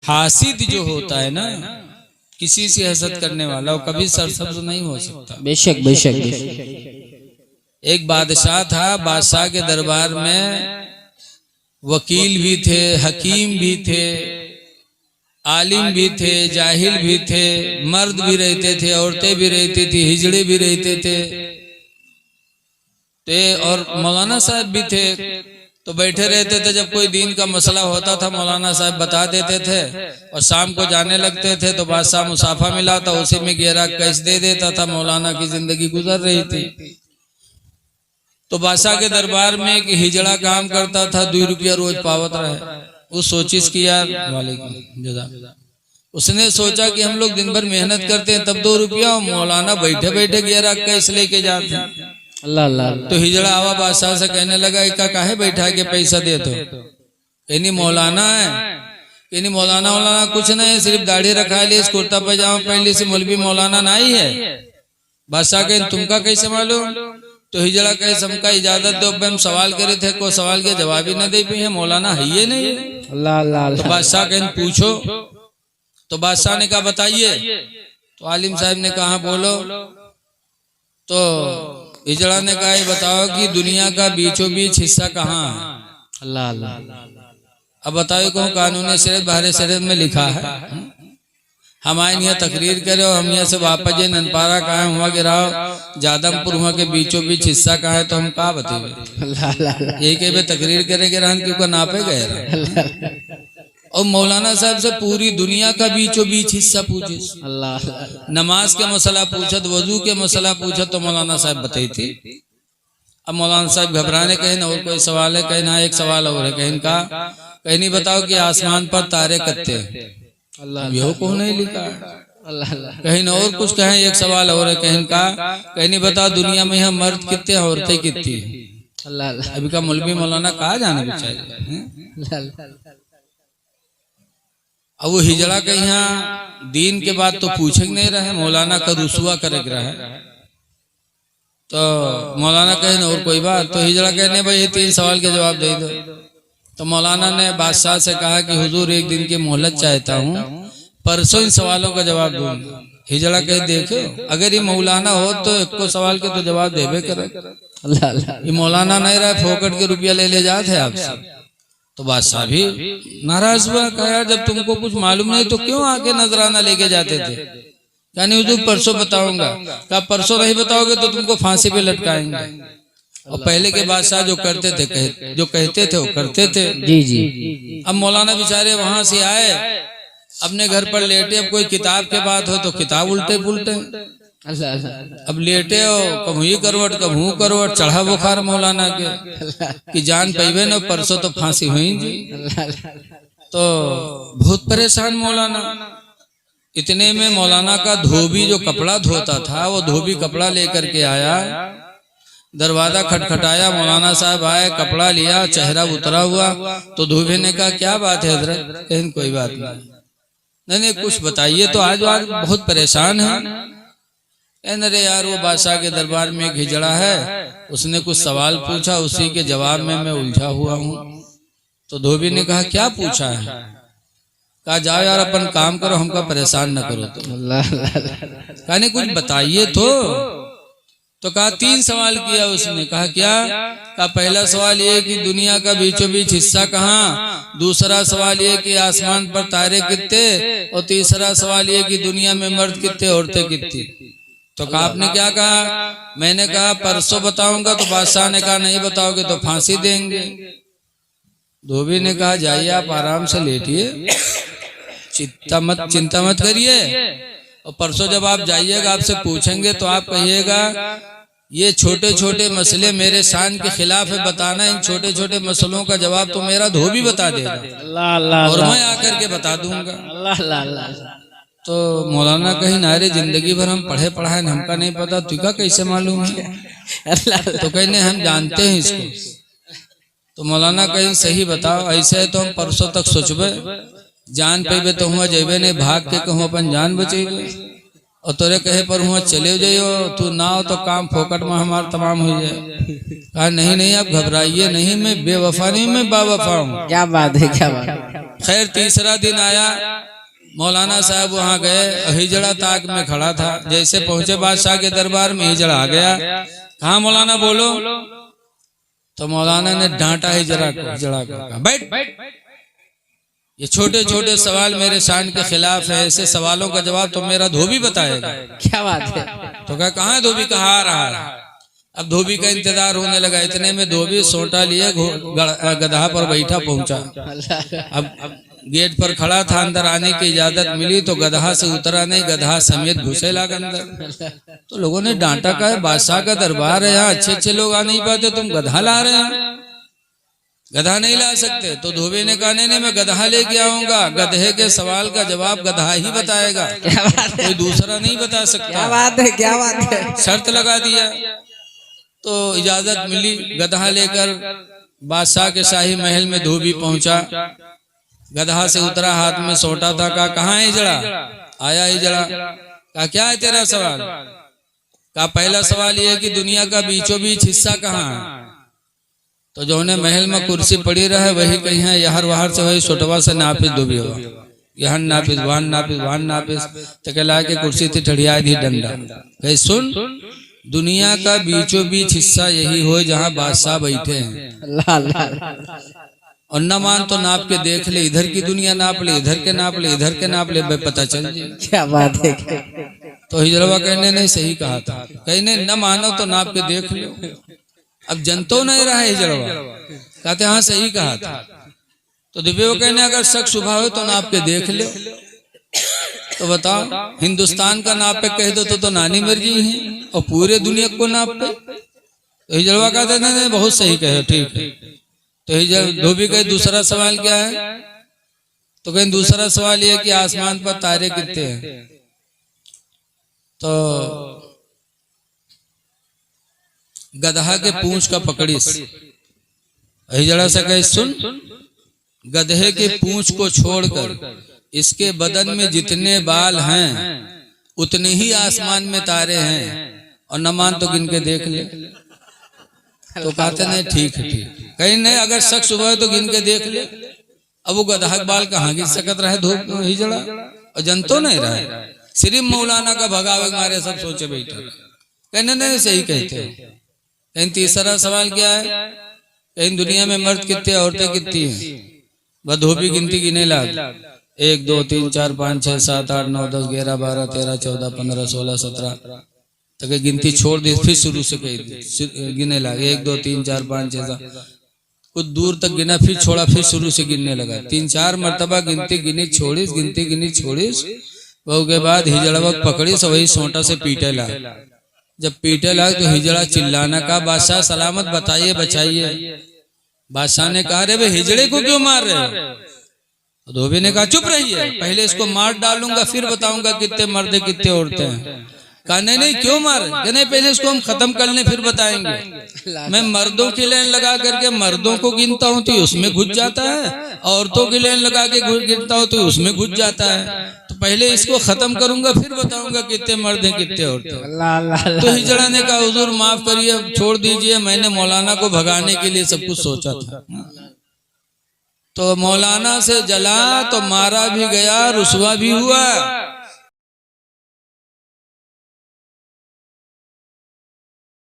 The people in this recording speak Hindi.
हासिद जो होता है ना, किसी से हसद करने वाला वो कभी सरसब्ज नहीं हो सकता। बेशक बेशक बेशक। एक बादशाह था, बादशाह के दरबार में वकील भी थे, हकीम भी थे, आलिम भी थे, जाहिल भी थे, मर्द भी रहते थे, औरतें भी रहती थी, हिजड़े भी रहते थे और मौलाना साहब भी थे। तो बैठे रहते थे, जब कोई दीन का मसला होता था मौलाना साहब बता देते थे और शाम को जाने लगते थे तो बादशाह मुसाफा मिला था, उसी में गहरा कैश दे देता था। मौलाना की जिंदगी गुजर रही थी। तो बादशाह के दरबार में एक हिजड़ा काम करता था, 2 रुपया रोज पावत रहे। वो सोचिस की यार उसने सोचा कि हम लोग दिन भर मेहनत करते हैं तब 2 रुपया, मौलाना बैठे बैठे गहरा कैश लेके जाते हैं। अल्लाह अल्लाह। तो हिजड़ा आवा बादशाह से कहने लगा, इका काहे बैठा के पैसा दे दो? कहनी मौलाना है। कहनी मौलाना मौलाना कुछ नहीं, सिर्फ दाढ़ी रखा ली, कुर्ता पैजामा पहन ली से मौलवी मौलाना नहीं है। बादशाह कहे तुमका कैसे मालूम? तो हिजड़ा कहे सबका इजाजत दो, हम सवाल करे थे, कोई सवाल के जवाब ही न दे पाए, मौलाना है ये नहीं। अल्लाह अल्लाह। तो बादशाह कहे पूछो। तो बादशाह ने कहा बताइए। तो आलिम साहब ने कहा बोलो। तो हिजड़ा ने कहा बताओ कि दुनिया का बीचों बीच हिस्सा कहाँ है? अल्लाह अल्लाह। अब बताओ कौन कानून शरीयत बाहर शरीयत में लिखा है? हम आए यहाँ तकरीर करे और हम यहाँ से वापस जे ननपारा कहाँ हुआ गिराओ जादमपुर हुआ के बीचों बीच हिस्सा कहाँ है, तो हम कहा बताइए? यही कहे तकरीर करेंगे रहन क्यों नापे गए। और मौलाना साहब से पूरी दुनिया का बीचों बीच हिस्सा पूछे, अल्लाह। नमाज के मसला पूछत, वजू के मसला पूछत, तो मौलाना साहब बताई थी। अब मौलाना साहब घबराने कहे ना और कोई सवाल है? कहे ना एक सवाल और है। कहीं का कहीं नहीं बताओ कि आसमान पर तारे कत्ते? अल्लाह यो को नहीं लिखा। अल्लाह अल्लाह। कहीं ना और कुछ कहें, एक सवाल और है। कहीं का कहीं नहीं बताओ दुनिया में यहाँ मर्द कितने औरतें कितनी? अल्लाह अल्लाह। अभी का मौलवी मौलाना कहा जाने बेचारे। अब वो हिजड़ा के यहाँ दीन के बाद तो पूछे नहीं रहे, मौलाना का रुसवा करे रहे। तो मौलाना कहे ना और कोई बात? तो हिजड़ा कहने भाई ये 3 सवाल के जवाब दे दो। तो मौलाना ने बादशाह से कहा कि हुजूर एक दिन की मोहलत चाहता हूँ, परसों इन सवालों का जवाब दूंगा। हिजड़ा कहे देखो अगर ये मौलाना हो तो एक को सवाल के तो जवाब देवे करे। अल्लाह अल्लाह। ये मौलाना नहीं रहा, फोकट के रुपया ले जाते आपसे। तो बादशाह भी नाराज हुआ, कहा जब तुमको कुछ मालूम नहीं तो क्यों आके नजराना लेके जाते थे? यानी हुजूर परसों बताऊंगा। कहा परसों नहीं बताओगे तो तुमको फांसी पे लटकाएंगे। और पहले के बादशाह जो करते थे जो कहते थे वो करते थे। जी जी। अब मौलाना बेचारे वहां से आए, अपने घर पर लेटे। अब कोई किताब के बात हो तो किताब उल्टे पुलटे। अब लेटे हो कब हुई करवट कब हूँ करवट, चढ़ा बुखार मौलाना के कि जान पैबे न परसों तो फांसी हुई जी। तो बहुत परेशान मौलाना। इतने में मौलाना का धोबी जो कपड़ा धोता था वो धोबी कपड़ा लेकर के आया, दरवाजा खटखटाया, मौलाना साहब आए, कपड़ा लिया, चेहरा उतरा हुआ। तो धोबी ने कहा क्या बात है हजरत? कहीं कोई बात नहीं। नहीं कुछ बताइए। तो आज बहुत परेशान है। अरे यार वो बादशाह के दरबार में एक हिजड़ा है, उसने कुछ सवाल पूछा, उसी के जवाब में मैं उलझा हुआ हूँ। तो धोबी ने कहा क्या पूछा है? कहा जाओ यार अपन काम करो, हमका परेशान न करो। तो कहा नहीं कुछ बताइए तो कहा 3 सवाल किया उसने। कहा क्या? कहा पहला सवाल ये कि दुनिया का बीचों बीच हिस्सा कहाँ, दूसरा सवाल ये कि आसमान पर तारे कितने, और तीसरा सवाल ये कि दुनिया में मर्द कितने औरतें कितनी। तो कहा आपने क्या कहा? मैंने कहा परसों बताऊंगा। तो बादशाह ने कहा नहीं बताओगे तो फांसी देंगे। धोबी ने कहा जाइए आप आराम से लेटिए, चिंता मत करिए, और परसों जब आप जाइएगा आपसे पूछेंगे तो आप कहिएगा ये छोटे छोटे मसले मेरे शान के खिलाफ है, बताना। इन छोटे छोटे मसलों का जवाब तो मेरा धोबी बता देगा और मैं आकर के बता दूंगा। तो मौलाना कहीं नारे जिंदगी भर हम पढ़े पढ़ाए हमका नहीं पता, तुझका कैसे मालूम है? तो कहने हम जानते हैं इसको। तो मौलाना कहीं सही बताओ, ऐसे है तो हम परसों तक सोचबे, जान पेबे तो हुआ जेबे नहीं, भाग के कहूँ अपन जान बचेबे। और तोरे कहे पर हुआ चले जाइयो, तू ना हो तो काम फोकट में हमारा तमाम हो जाए। कहा नहीं नहीं आप घबराइए नहीं, मैं बेवफा नहीं, मैं बावफा हूँ। क्या बात है, क्या बात है। खैर तीसरा दिन आया, मौलाना साहब वहां गए, हिजड़ा ताक में खड़ा था। जैसे पहुंचे बादशाह के दरबार में, हिजड़ा आ गया। कहा मौलाना बोलो, तो मौलाना ने डांटा हिजड़ा को, हिजड़ा को कहा बैठ, ये छोटे छोटे सवाल मेरे शान के खिलाफ है, ऐसे सवालों का जवाब तो मेरा धोबी बताएगा। क्या बात है। तो कहा धोबी, कहा आ रहा है। अब धोबी का इंतजार होने लगा। इतने में धोबी सोटा लिए गधा पर बैठा पहुंचा। अब गेट पर खड़ा था, अंदर आने की इजाजत मिली तो गधा से उतरा नहीं, गधा समेत घुसे लगा अंदर। तो लोगों ने डांटा, कहा बादशाह का दरबार है, यहाँ अच्छे अच्छे लोग आ नहीं पाते, तुम गधा ला रहे हैं, गधा नहीं ला सकते। तो धोबी ने कहा नहीं मैं गधा लेके आऊंगा, गधे के सवाल का जवाब गधा ही बताएगा, कोई दूसरा नहीं बता सकता। क्या बात है, क्या बात है। शर्त लगा दिया। तो इजाजत मिली, गधा लेकर बादशाह के शाही महल में धोबी पहुंचा। गधा से उतरा, हाथ में सोटा था। कहा कहाँ है हिजड़ा? आया हिजड़ा। कहा क्या है तेरा सवाल? कहा पहला सवाल यह है कि दुनिया का बीचों बीच हिस्सा कहाँ है? तो जो ने महल में कुर्सी पड़ी रहे वही कहीं है, यहर वहर से वही सोटवा से नापिस धोबी हो, यहन नापिस वान नापिस वान नापिस, तो कहला के कुर्सी थी ठड़िया दी डंडा। कही सुन, दुनिया का बीचों बीच हिस्सा यही हो जहाँ बादशाह बैठे हैं। अल्लाह अल्लाह। और न मान तो नाप के देख ले, इधर की दुनिया नाप ले, इधर के नाप ले, इधर के नाप ले, पता चल जाए। क्या बात है। तो हिजड़वा कहने नहीं सही कहा था। कहने न मानो तो नाप के देख लो। अब जनतो नहीं रहा हिजड़वा, कहते हाँ सही कहा था। तो दिव्य वो कहने अगर शक शुभा हो तो नाप के देख लो। तो बताओ, हिंदुस्तान का नाप पे कह दो तो नानी मर्जी है, और पूरे दुनिया को नाप पे। तो हिजड़वा कहते नहीं बहुत सही कहे, ठीक है। तो धोबी कहे दूसरा सवाल क्या है? तो कहें दूसरा सवाल यह कि आसमान पर तारे कितने हैं? तो गधा के पूंछ का पकड़िस। हिजड़ा से कहे सुन, गधे के पूंछ को छोड़कर इसके बदन में जितने बाल हैं उतने ही आसमान में तारे हैं, और न मान तो गिन के देख ले। तो कहते नहीं ठीक है, ठीक। कहीं नहीं अगर शक सुबह है तो गिन के देख ले। अब वो गधा के बाल कहाँ गिन सकत रहे धूप में हिजड़ा, और जनतो नहीं रहे। सिर्फ मौलाना का भगावे मारे सब सोचे बैठे। कहने नहीं सही कहते हैं। कहीं तीसरा सवाल क्या है? कहीं दुनिया में मर्द कितने, औरतें कितनी हैं? वह धोबी गिनती गिने लाग, 1 2 3 4 5 6 7 8 9 10 11 12 13 14 15 16 17 तक गिनती छोड़ दी। फिर शुरू से गिने लगा, 1 2 3 4 5 6 7, कुछ दूर तक गिना, फिर छोड़ा, फिर शुरू से गिनने लगा। 3-4 मरतबा गिनती गिनी छोड़ीस, गिनती गिनी छोड़ीस। वो के बाद हिजड़ा पकड़ी से वही सोटा से पीटे ला। जब पीटे ला तो हिजड़ा चिल्लाना का बादशाह सलामत बताइए बचाइए। बादशाह ने कहा रे हिजड़े को क्यों मार रहे हो? धोबी ने कहा चुप रहिए, पहले इसको मार डालूंगा फिर बताऊंगा कितने मर्द कितने औरतें हैं। कहा नहीं क्यों मारे? नहीं पहले इसको हम खत्म कर लें फिर बताएंगे। मैं मर्दों की लाइन लगा करके मर्दों को गिनता हूँ तो उसमें घुस जाता है, औरतों की लाइन लगा के गिनता हूँ तो उसमें घुस जाता है। तो पहले इसको खत्म करूंगा फिर बताऊंगा कितने मर्द हैं कितने औरतें। तो हिजड़ा ने कहा हुजूर माफ करिए, छोड़ दीजिए, मैंने मौलाना को भगाने के लिए सब कुछ सोचा था। तो मौलाना से जला तो मारा भी गया, रुसवा भी हुआ।